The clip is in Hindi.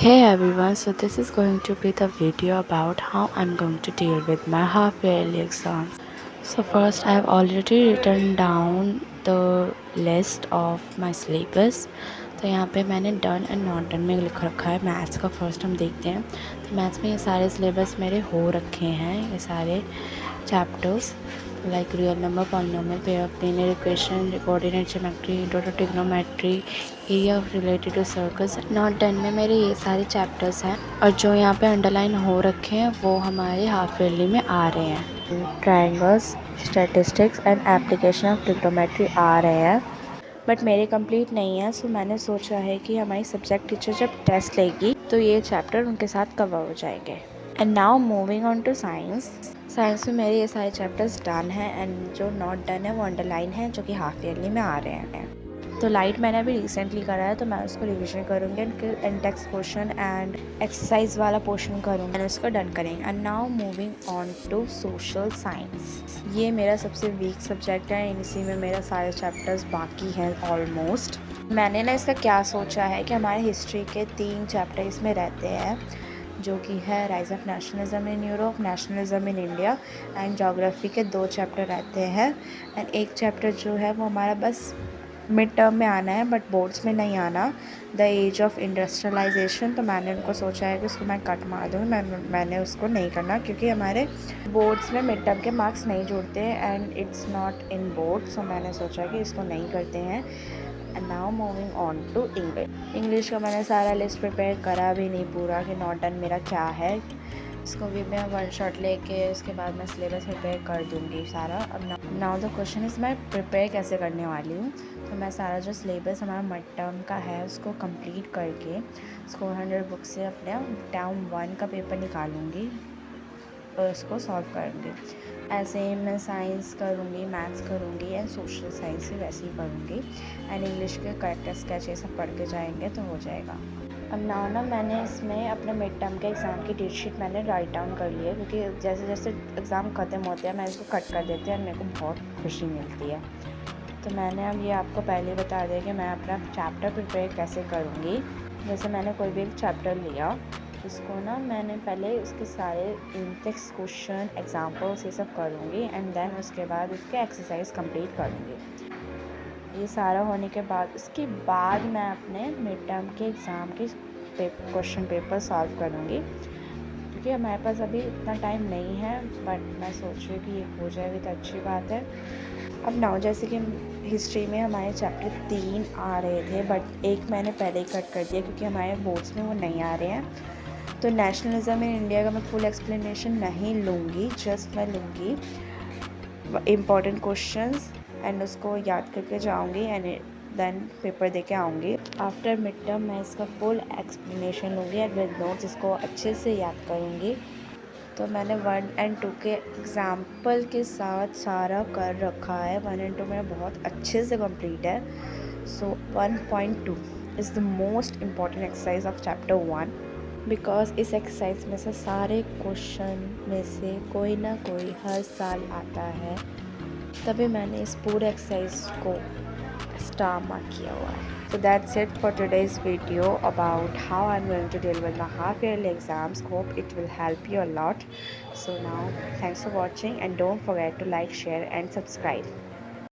Hey everyone, so this is going to be the video about how I'm going to deal with my half yearly exams. So first I have already written down the list of my syllabus. तो यहाँ पे मैंने डन एंड नॉट डन में लिख रखा है। मैथ्स का फर्स्ट हम देखते हैं। तो मैथ्स में ये सारे सिलेबस मेरे हो रखे हैं, ये सारे chapters like real number, polynomial, pair of linear equation, coordinate geometry, intro to trigonometry, area of related to circles. Not done में मेरे ये सारे चैप्टर्स हैं और जो यहाँ पे अंडरलाइन हो रखे हैं वो हमारे हाफ ईयरली में आ रहे हैं। Triangles, statistics and application of trigonometry आ रहे हैं, बट मेरे कंप्लीट नहीं है। सो मैंने सोचा है कि हमारी सब्जेक्ट टीचर जब टेस्ट लेगी तो ये चैप्टर उनके साथ कवर हो जाएंगे। And now moving on to science. Science में मेरे ये सारे चैप्टर्स डन हैं एंड जो नॉट डन है वो अंडरलाइन है, जो कि हाफ ईयरली में आ रहे हैं। तो लाइट मैंने अभी रिसेंटली करा है, तो मैं उसको रिविजन करूँगी and text portion and exercise वाला पोर्शन करूँगी एंड उसको डन करेंगे। And now moving on to social science. ये मेरा सबसे वीक सब्जेक्ट है, इसी में मेरा सारे चैप्टर्स बाकी हैं ऑलमोस्ट। मैंने ना इसका क्या सोचा है कि हमारे हिस्ट्री के 3 चैप्टर इसमें रहते हैं, जो कि है rise of nationalism in Europe, nationalism in India and geography के 2 चैप्टर रहते हैं। एंड एक चैप्टर जो है वो हमारा बस मिड टर्म में आना है, बट बोर्ड्स में नहीं आना, द एज ऑफ इंडस्ट्रियलाइजेशन। तो मैंने उनको सोचा है कि उसको मैं कट मार दूँगी, मैंने उसको नहीं करना क्योंकि हमारे बोर्ड्स में मिड टर्म के मार्क्स नहीं जुड़ते हैं and it's not in board. So मैंने सोचा कि इसको नहीं करते हैं। And now moving on to English. English का मैंने सारा लिस्ट प्रिपेयर करा भी नहीं पूरा कि नॉट डन मेरा क्या है। इसको भी मैं वन शॉट लेके उसके बाद मैं सिलेबस प्रिपेयर कर दूँगी सारा। अब नाउ द क्वेश्चन इज़ मैं प्रिपेयर कैसे करने वाली हूँ। तो मैं सारा जो सिलेबस हमारा मिड टर्म का है उसको कंप्लीट करके स्कोर 100 बुक से अपने टर्म 1 का पेपर निकालूंगी और उसको सॉल्व करूँगी। ऐसे ही मैं साइंस करूँगी, मैथ्स करूँगी एंड सोशल साइंस भी वैसे ही करूँगी एंड इंग्लिश के करेक्टर स्केच ये सब पढ़ के जाएंगे तो हो जाएगा। अब ना मैंने इसमें अपने मिड टर्म के एग्ज़ाम की डेट शीट मैंने राइट डाउन कर ली है, क्योंकि जैसे जैसे एग्ज़ाम ख़त्म होते हैं मैं इसको कट कर देती हूँ और मेरे को बहुत खुशी मिलती है। तो मैंने अब ये आपको पहले बता दिया कि मैं अपना चैप्टर प्रिपेयर कैसे करूँगी। जैसे मैंने कोई भी एक चैप्टर लिया, इसको ना मैंने पहले उसके सारे इंटेक्स क्वेश्चन एग्जाम्पल्स ये सब करूँगी एंड देन उसके बाद उसके एक्सरसाइज कंप्लीट करूँगी। ये सारा होने के बाद उसके बाद मैं अपने मिड टर्म के एग्ज़ाम के क्वेश्चन पेपर सॉल्व करूँगी, क्योंकि हमारे पास अभी इतना टाइम नहीं है, बट मैं सोच रही हूँ कि ये हो जाएगी तो अच्छी बात है। अब नाउ जैसे कि हिस्ट्री में हमारे चैप्टर 3 आ रहे थे, बट एक मैंने पहले ही कट कर दिया क्योंकि हमारे बोर्ड्स में वो नहीं आ रहे हैं। तो नेशनलिज्म इन इंडिया का मैं फुल एक्सप्लेनेशन नहीं लूँगी, जस्ट मैं लूँगी इम्पॉर्टेंट क्वेश्चंस एंड उसको याद करके जाऊँगी एंड देन पेपर दे के आऊँगी। आफ्टर मिड टर्म मैं इसका फुल एक्सप्लेनेशन लूँगी एंड विद नोट्स इसको अच्छे से याद करूँगी। तो मैंने 1 एंड 2 के एग्ज़ाम्पल के साथ सारा कर रखा है। 1 एंड 2 मेरा बहुत अच्छे से कंप्लीट है। सो 1.2 is the most important exercise of chapter 1, because इस एक्सरसाइज में से सारे क्वेश्चन में से कोई ना कोई हर साल आता है, तभी मैंने इस पूरे एक्सरसाइज को स्टार मार्क किया हुआ है। So that's it for today's video about how I'm going to deal with my half-yearly exams. Hope it will help you a lot. So now, thanks for watching and don't forget to like, share and subscribe.